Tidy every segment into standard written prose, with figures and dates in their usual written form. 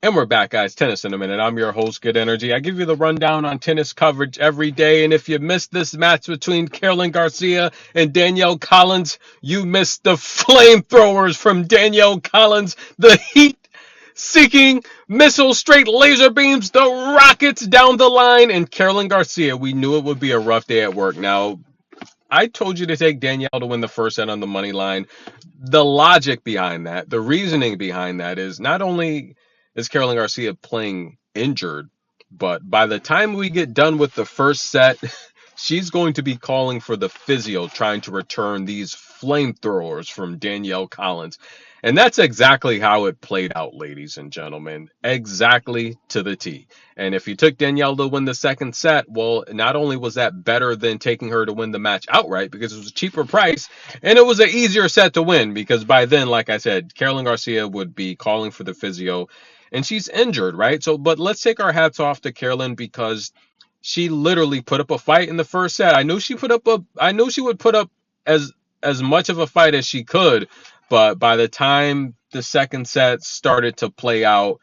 And we're back, guys. Tennis in a minute. I'm your host, Good Energy. I give you the rundown on tennis coverage every day. And if you missed this match between Caroline Garcia and Danielle Collins, you missed the flamethrowers from Danielle Collins, the heat-seeking missile, straight laser beams, the rockets down the line. And Caroline Garcia, we knew it would be a rough day at work. Now, I told you to take Danielle to win the first set on the money line. The logic behind that, the reasoning behind that is not only is Caroline Garcia playing injured, but by the time we get done with the first set, she's going to be calling for the physio, trying to return these flamethrowers from Danielle Collins. And that's exactly how it played out, ladies and gentlemen. Exactly to the T. And if you took Danielle to win the second set, well, not only was that better than taking her to win the match outright because it was a cheaper price, and it was an easier set to win because by then, like I said, Caroline Garcia would be calling for the physio, and she's injured, right? So, but let's take our hats off to Caroline because she literally put up a fight in the first set. I knew she would put up as much of a fight as she could, but by the time the second set started to play out,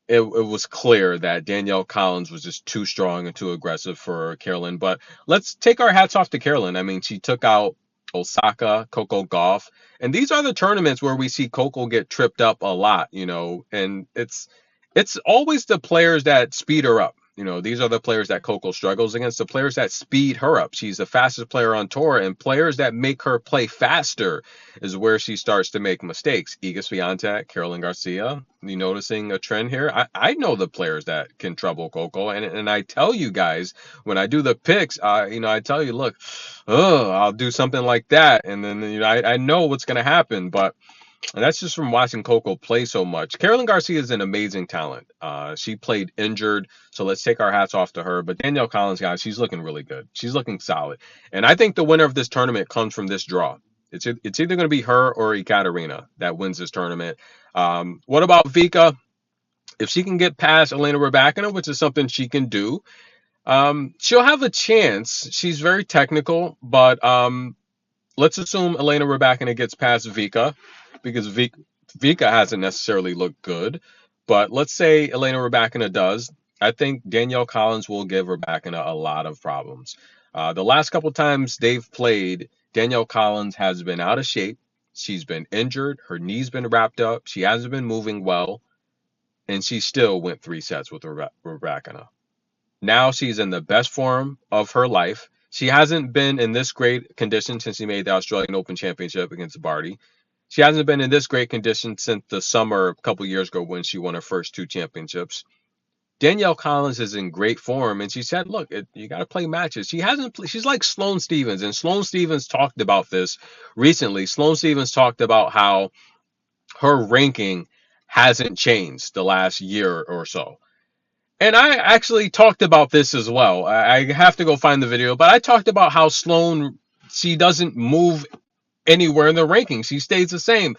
it was clear that Danielle Collins was just too strong and too aggressive for Caroline. But let's take our hats off to Caroline. I mean, she took out Osaka, Coco Gauff, and these are the tournaments where we see Coco get tripped up a lot, and it's always the players that speed her up. These are the players that Coco struggles against, the players that speed her up. She's the fastest player on tour, and players that make her play faster is where she starts to make mistakes. Iga Swiatek, Caroline Garcia, you noticing a trend here? I know the players that can trouble Coco, and I tell you guys, when I do the picks, I tell you, look, I'll do something like that, and then I know what's going to happen, but and that's just from watching Coco play so much. Caroline Garcia is an amazing talent. She played injured, so let's take our hats off to her. But Danielle Collins, guys, she's looking really good. She's looking solid. And I think the winner of this tournament comes from this draw. It's either going to be her or Ekaterina that wins this tournament. What about Vika? If she can get past Elena Rybakina, which is something she can do, she'll have a chance. She's very technical, but let's assume Elena Rybakina gets past Vika, because Vika hasn't necessarily looked good. But let's say Elena Rybakina does. I think Danielle Collins will give Rybakina a lot of problems. The last couple times they've played, Danielle Collins has been out of shape. She's been injured. Her knee's been wrapped up. She hasn't been moving well. And she still went 3 sets with Rybakina. Now she's in the best form of her life. She hasn't been in this great condition since she made the Australian Open Championship against Barty. She hasn't been in this great condition since the summer a couple years ago when she won her first 2 championships. Danielle Collins is in great form, and she said, look, you got to play matches. She's like Sloane Stephens, and Sloane Stephens talked about this recently. Sloane Stephens talked about how her ranking hasn't changed the last year or so. And I actually talked about this as well. I have to go find the video, but I talked about how Sloane, she doesn't move anywhere in the rankings. She stays the same.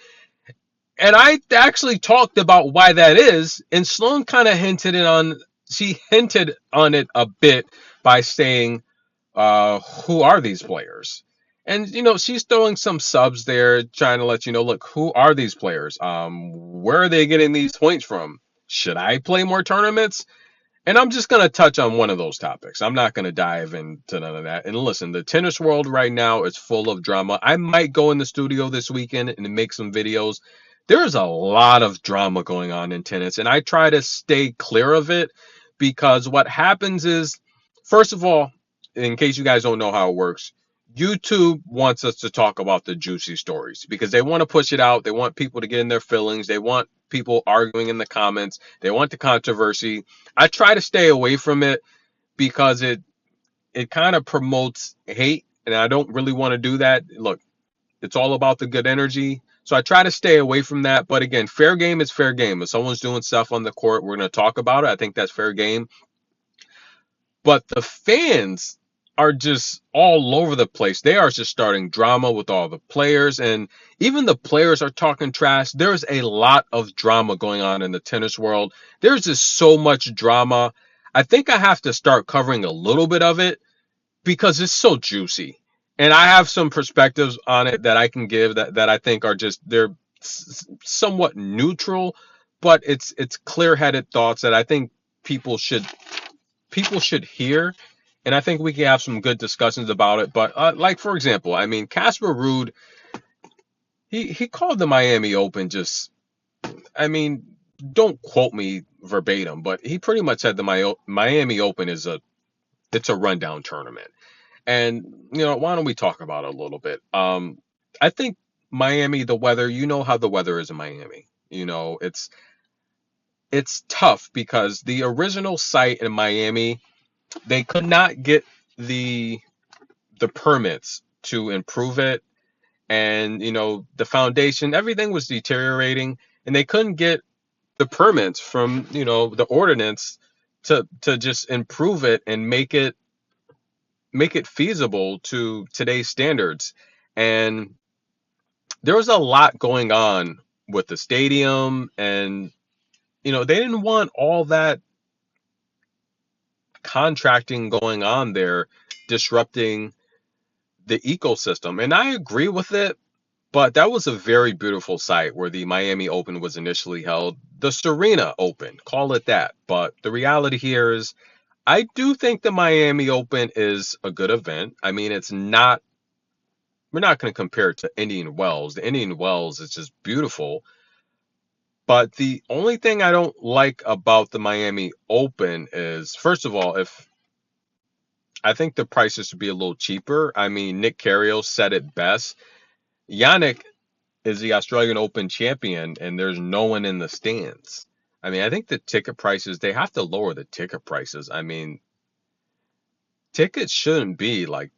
And I actually talked about why that is, and Sloane kind of hinted on it a bit by saying, who are these players? And, she's throwing some subs there, trying to let you know, look, who are these players? Where are they getting these points from? Should I play more tournaments? And I'm just going to touch on one of those topics. I'm not going to dive into none of that. And listen, the tennis world right now is full of drama. I might go in the studio this weekend and make some videos. There's a lot of drama going on in tennis, and I try to stay clear of it because what happens is, first of all, in case you guys don't know how it works, YouTube wants us to talk about the juicy stories because they want to push it out. They want people to get in their feelings. They want people arguing in the comments. They want the controversy. I try to stay away from it because it kind of promotes hate, and I don't really want to do that. Look, it's all about the good energy. So I try to stay away from that. But again, fair game is fair game. If someone's doing stuff on the court, we're going to talk about it. I think that's fair game. But the fans are just all over the place. They are just starting drama with all the players, and even the players are talking trash. There's a lot of drama going on in the tennis world. There's just so much drama. I think I have to start covering a little bit of it because it's so juicy. And I have some perspectives on it that I can give that I think are just, they're somewhat neutral, but it's clear-headed thoughts that I think people should people should hear, and I think we can have some good discussions about it. But like for example, I mean Casper Ruud, he called the Miami Open just, I mean, don't quote me verbatim, but he pretty much said the Miami Open is a rundown tournament. And why don't we talk about it a little bit? I think Miami, the weather, you know how the weather is in Miami. It's tough because the original site in Miami, they could not get the the permits to improve it, and the foundation, everything was deteriorating, and they couldn't get the permits from the ordinance to just improve it and make it feasible to today's standards. And there was a lot going on with the stadium, and they didn't want all that contracting going on there disrupting the ecosystem. And I agree with it, but that was a very beautiful site where the Miami Open was initially held. The Serena Open, call it that. But the reality here is I do think the Miami Open is a good event. I mean, it's not, we're not going to compare it to Indian Wells. The Indian Wells is just beautiful. But the only thing I don't like about the Miami Open is, first of all, if I think the prices should be a little cheaper. I mean, Nick Kyrgios said it best. Yannick is the Australian Open champion, and there's no one in the stands. I mean, I think the ticket prices, they have to lower the ticket prices. I mean, tickets shouldn't be like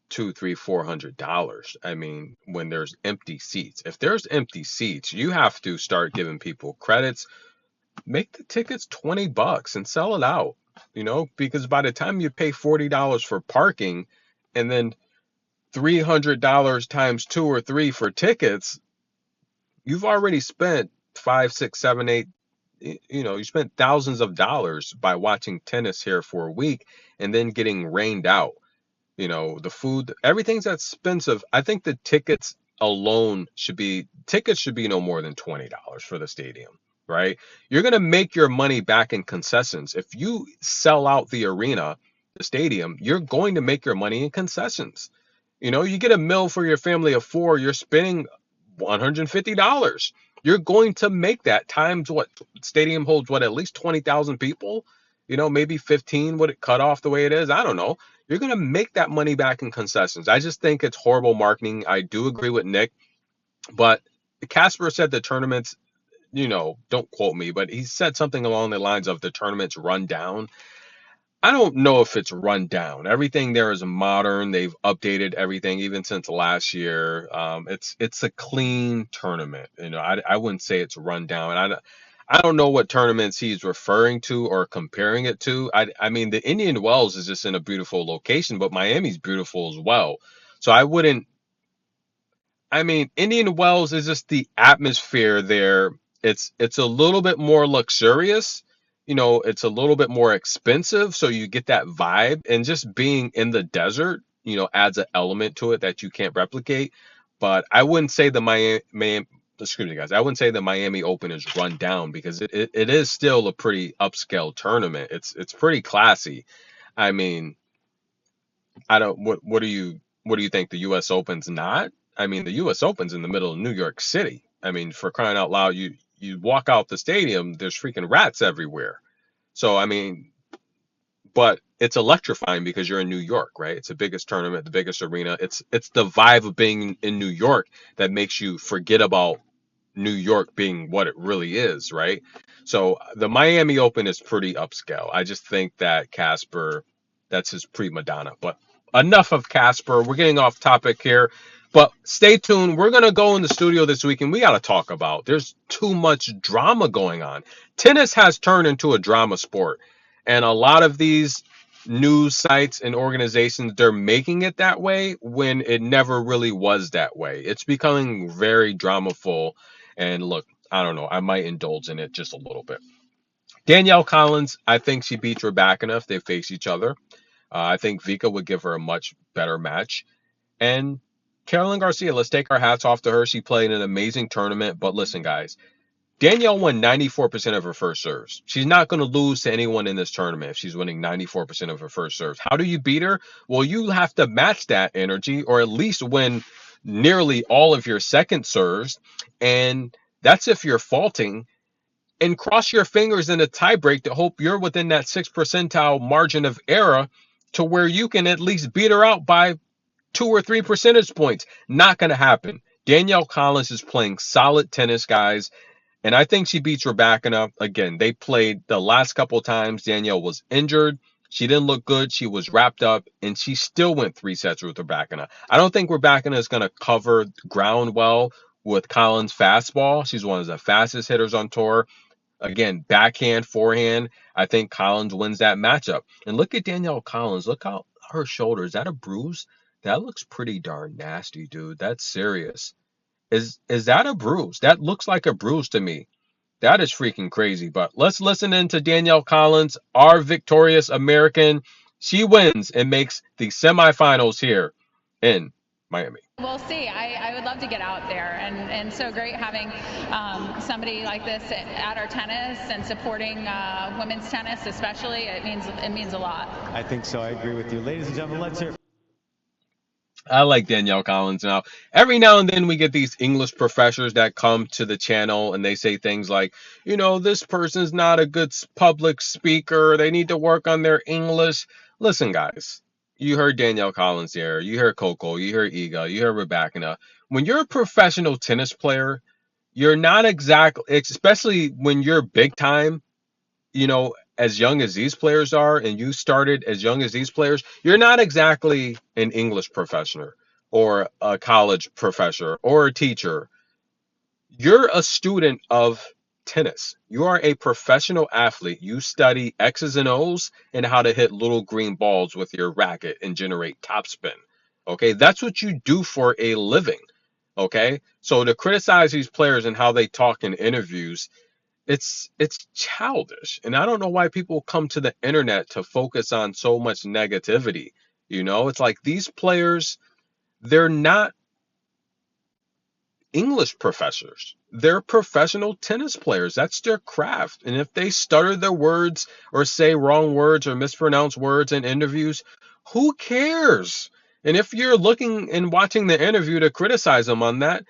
two, three, $400. I mean, when there's empty seats. If there's empty seats, you have to start giving people credits. Make the tickets $20 and sell it out. Because by the time you pay $40 for parking and then $300 times two or three for tickets, you've already spent five, six, seven, eight. You spent thousands of dollars by watching tennis here for a week and then getting rained out. The food, everything's expensive. I think the tickets should be no more than $20 for the stadium, right? You're going to make your money back in concessions. If you sell out the arena, the stadium, you're going to make your money in concessions. You get a meal for your family of four, you're spending $150. You're going to make that times what? Stadium holds what, at least 20,000 people? Maybe 15 would it cut off the way it is? I don't know. You're going to make that money back in concessions. I just think it's horrible marketing. I do agree with Nick, but Casper said the tournaments, don't quote me, but he said something along the lines of the tournaments run down. I don't know if it's run down. Everything there is modern. They've updated everything even since last year. It's a clean tournament. I wouldn't say it's run down. And I don't know what tournaments he's referring to or comparing it to. I mean, the Indian Wells is just in a beautiful location, but Miami's beautiful as well. So I wouldn't. I mean, Indian Wells is just the atmosphere there. It's a little bit more luxurious. It's a little bit more expensive, so you get that vibe. And just being in the desert, adds an element to it that you can't replicate. But I wouldn't say the Miami, excuse me, guys. I wouldn't say the Miami Open is run down because it is still a pretty upscale tournament. It's pretty classy. I mean, I don't. What do you think? The U.S. Open's not? I mean, the U.S. Open's in the middle of New York City. I mean, for crying out loud, you walk out the stadium, there's freaking rats everywhere. So I mean, but it's electrifying because you're in New York, right? It's the biggest tournament, the biggest arena. It's the vibe of being in New York that makes you forget about New York being what it really is, right? So the Miami Open is pretty upscale. I just think that Casper, that's his prima donna. But enough of Casper. We're getting off topic here. But stay tuned. We're going to go in the studio this week and we got to talk about, there's too much drama going on. Tennis has turned into a drama sport. And a lot of these news sites and organizations, they're making it that way when it never really was that way. It's becoming very dramaful. And look, I don't know. I might indulge in it just a little bit. Danielle Collins, I think she beats Rebecca if they face each other. I think Vika would give her a much better match. And Caroline Garcia, let's take our hats off to her. She played an amazing tournament. But listen, guys, Danielle won 94% of her first serves. She's not going to lose to anyone in this tournament if she's winning 94% of her first serves. How do you beat her? Well, you have to match that energy or at least win nearly all of your second serves. And that's if you're faulting. And cross your fingers in a tiebreak to hope you're within that 6th percentile margin of error to where you can at least beat her out by 2 or 3 percentage points. Not going to happen. Danielle Collins is playing solid tennis, guys. And I think she beats Rybakina. Again, they played the last couple of times. Danielle was injured. She didn't look good. She was wrapped up, and she still went 3 sets with Rybakina. I don't think Rybakina is going to cover ground well with Collins' fastball. She's one of the fastest hitters on tour. Again, backhand, forehand. I think Collins wins that matchup. And look at Danielle Collins. Look how her shoulder. Is that a bruise? That looks pretty darn nasty, dude. That's serious. Is that a bruise? That looks like a bruise to me. That is freaking crazy. But let's listen in to Danielle Collins, our victorious American. She wins and makes the semifinals here in Miami. We'll see. I would love to get out there, and so great having somebody like this at our tennis and supporting women's tennis, especially. It means a lot. I think so. I agree with you, ladies and gentlemen. Let's hear. I like Danielle Collins. Now, every now and then we get these English professors that come to the channel and they say things like, this person's not a good public speaker. They need to work on their English. Listen, guys, you heard Danielle Collins here. You heard Coco. You heard Iga. You heard Rybakina. When you're a professional tennis player, you're not exactly, especially when you're big time, as young as these players are, and you started as young as these players, you're not exactly an English professor or a college professor or a teacher. You're a student of tennis. You are a professional athlete. You study X's and O's and how to hit little green balls with your racket and generate topspin. Okay, that's what you do for a living. Okay, so to criticize these players and how they talk in interviews, it's childish. And I don't know why people come to the internet to focus on so much negativity. It's like these players, they're not English professors. They're professional tennis players. That's their craft. And if they stutter their words or say wrong words or mispronounce words in interviews, who cares? And if you're looking and watching the interview to criticize them on that,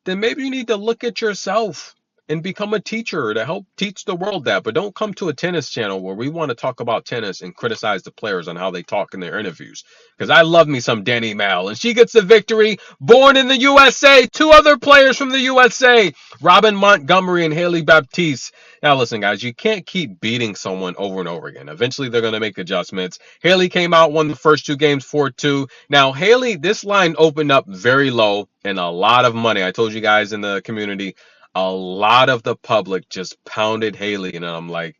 then maybe you need to look at yourself and become a teacher to help teach the world that. But don't come to a tennis channel where we want to talk about tennis and criticize the players on how they talk in their interviews. Because I love me some Danny Mal, and she gets the victory. Born in the USA, 2 other players from the USA, Robin Montgomery and Haley Baptiste. Now listen, guys, you can't keep beating someone over and over again. Eventually they're going to make adjustments. Haley came out, won the first 2 games 4-2. Now Haley, this line opened up very low and a lot of money. I told you guys in the community, a lot of the public just pounded Haley, and I'm like,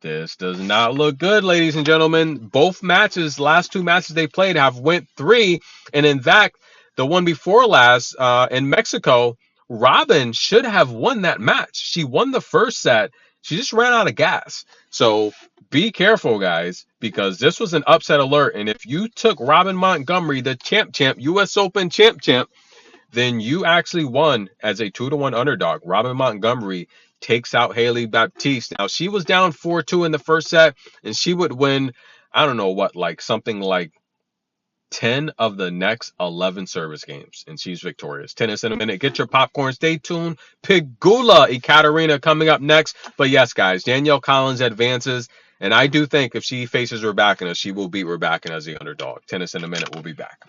this does not look good, ladies and gentlemen. Both matches, last 2 matches they played, have went 3, and in fact, the one before last in Mexico, Robin should have won that match. She won the first set. She just ran out of gas. So be careful, guys, because this was an upset alert. And if you took Robin Montgomery, the champ, U.S. Open champ, then you actually won as a 2-1 underdog. Robin Montgomery takes out Haley Baptiste. Now, she was down 4-2 in the first set, and she would win, I don't know what, like something like 10 of the next 11 service games, and she's victorious. Tennis in a minute. Get your popcorn. Stay tuned. Pegula Ekaterina coming up next. But yes, guys, Danielle Collins advances, and I do think if she faces Rybakina, she will beat Rybakina as the underdog. Tennis in a minute. We'll be back.